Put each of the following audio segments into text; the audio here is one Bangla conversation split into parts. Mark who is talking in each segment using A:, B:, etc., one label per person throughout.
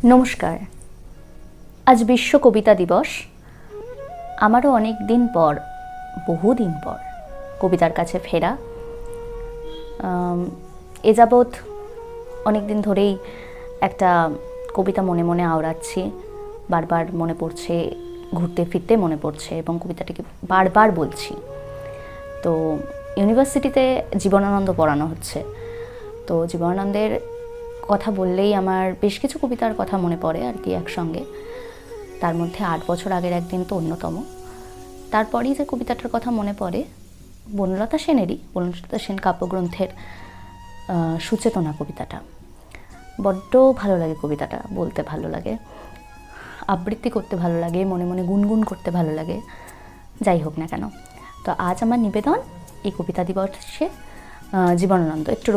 A: নমস্কার। আজ বিশ্ব কবিতা দিবস। আমারও অনেক দিন পর, বহুদিন পর কবিতার কাছে ফেরা। এ যাবৎ অনেক দিন ধরেই একটা কবিতা মনে মনে আওড়াচ্ছি, বারবার মনে পড়ছে, ঘুরতে ফিরতে মনে পড়ছে এবং কবিতাটিকে বারবার বলছি। তো ইউনিভার্সিটিতে জীবনানন্দ পড়ানো হচ্ছে, তো জীবনানন্দের কথা বললেই আমার বেশ কিছু কবিতার কথা মনে পড়ে আর কি একসঙ্গে। তার মধ্যে 8 বছর আগের একদিন তো অন্যতম। তারপরেই যে কবিতাটার কথা মনে পড়ে বনলতা সেন কাব্যগ্রন্থের সুচেতনা কবিতাটা। বড্ড ভালো লাগে কবিতাটা, বলতে ভালো লাগে, আবৃত্তি করতে ভালো লাগে, মনে মনে গুনগুন করতে ভালো লাগে, যাই হোক না কেন। তো আজ আমার নিবেদন এই কবিতা দিবসে জীবনানন্দ, একটু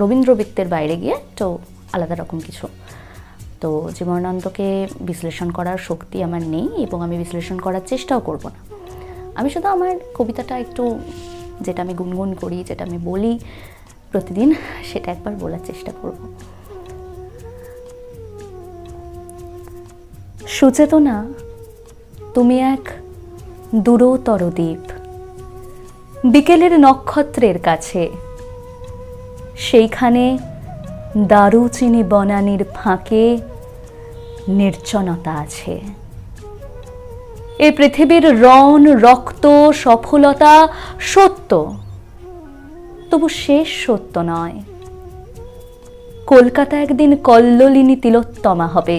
A: রবীন্দ্রবৃত্তের বাইরে গিয়ে একটু আলাদা রকম কিছু। তো জীবনানন্দকে বিশ্লেষণ করার শক্তি আমার নেই এবং আমি বিশ্লেষণ করার চেষ্টাও করব না। আমি শুধু আমার কবিতাটা একটু, যেটা আমি গুনগুন করি, যেটা আমি বলি প্রতিদিন, সেটা একবার বলার চেষ্টা করব। সুচেতনা, তুমি এক দূরতর দ্বীপ, বিকেলের নক্ষত্রের কাছে। সেইখানে দারুচিনি বনানীর ফাঁকে নির্জনতা আছে। এ পৃথিবীর রণ, রক্ত, সফলতা সত্য, তবু শেষ সত্য নয়। কলকাতা একদিন কল্লোলিনী তিলোত্তমা হবে,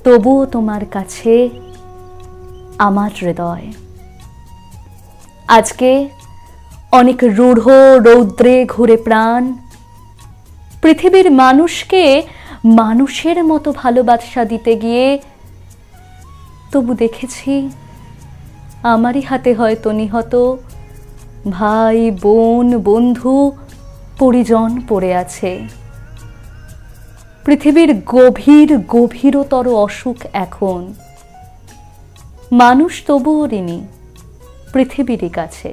A: তবুও তোমার কাছে আমার হৃদয়। আজকে অনেক রূঢ় রৌদ্রে ঘুরে প্রাণ, পৃথিবীর মানুষকে মানুষের মতো ভালোবাসা দিতে গিয়ে তবু দেখেছি আমারই হাতে হয়তো নিহত ভাই, বোন, বন্ধু, পরিজন পড়ে আছে। পৃথিবীর গভীরতর অসুখ এখন। মানুষ তবুও ঋণী পৃথিবীরই কাছে।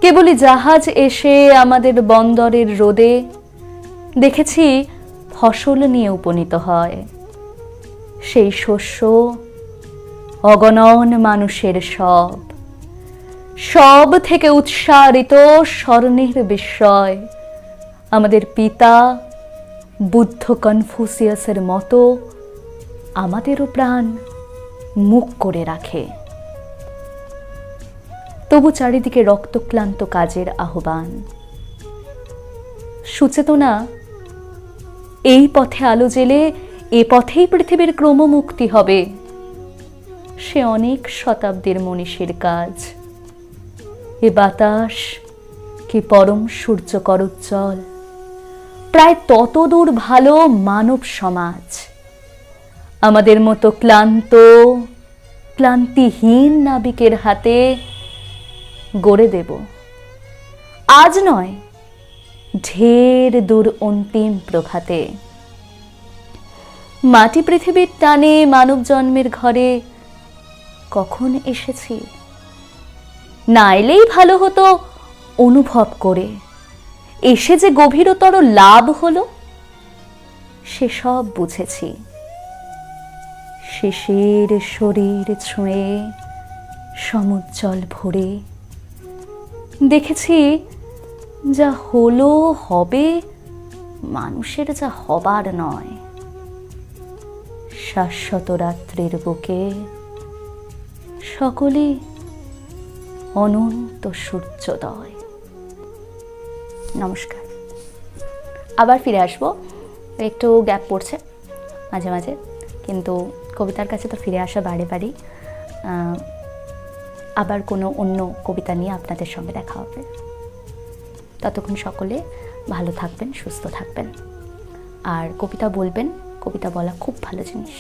A: কেবলই জাহাজ এসে আমাদের বন্দরের রোদে দেখেছি ফসল নিয়ে উপনীত হয়। সেই শস্য অগণন মানুষের সব থেকে উৎসারিত স্বর্ণের বিস্ময়। আমাদের পিতা বুদ্ধ কনফুসিয়াসের মতো আমাদেরও প্রাণ মুখ করে রাখে। তবু চারিদিকে রক্তক্লান্ত কাজের আহ্বান। সুচেতনা, এই পথে আলো জেলে এ পথেই পৃথিবীর ক্রমমুক্তি হবে। সে অনেক শতাব্দীর মনীষীর কাজ। এ বাতাস কি পরম সূর্য করুজ্জ্বল, প্রায় ততদূর ভালো মানব সমাজ। আমাদের মতো ক্লান্তিহীন নাবিকের হাতে গড়ে দেব, আজ নয় ঢের দূর অন্তিম প্রভাতে। মাটি পৃথিবীর টানে মানব জন্মের ঘরে কখন এসেছি, না এলেই ভালো হতো অনুভব করে। এসে যে গভীরতর লাভ হলো সেসব বুঝেছি। শিশির শরীর ছুঁয়ে সমুজ্জ্বল ভরে দেখেছি যা হলো হবে মানুষের যা হবার নয়। শাশ্বত রাত্রির বুকে সকলে অনন্ত সূর্যোদয়। নমস্কার। আবার ফিরে আসবো, একটু গ্যাপ পড়ছে মাঝে মাঝে, কিন্তু কবিতার কাছে তো ফিরে আসা বাড়ি। আবার কোনো অন্য কবিতা নিয়ে আপনাদের সঙ্গে দেখা হবে। ততক্ষণ সকলে ভালো থাকবেন, সুস্থ থাকবেন, আর কবিতা বলবেন। কবিতা বলা খুব ভালো জিনিস।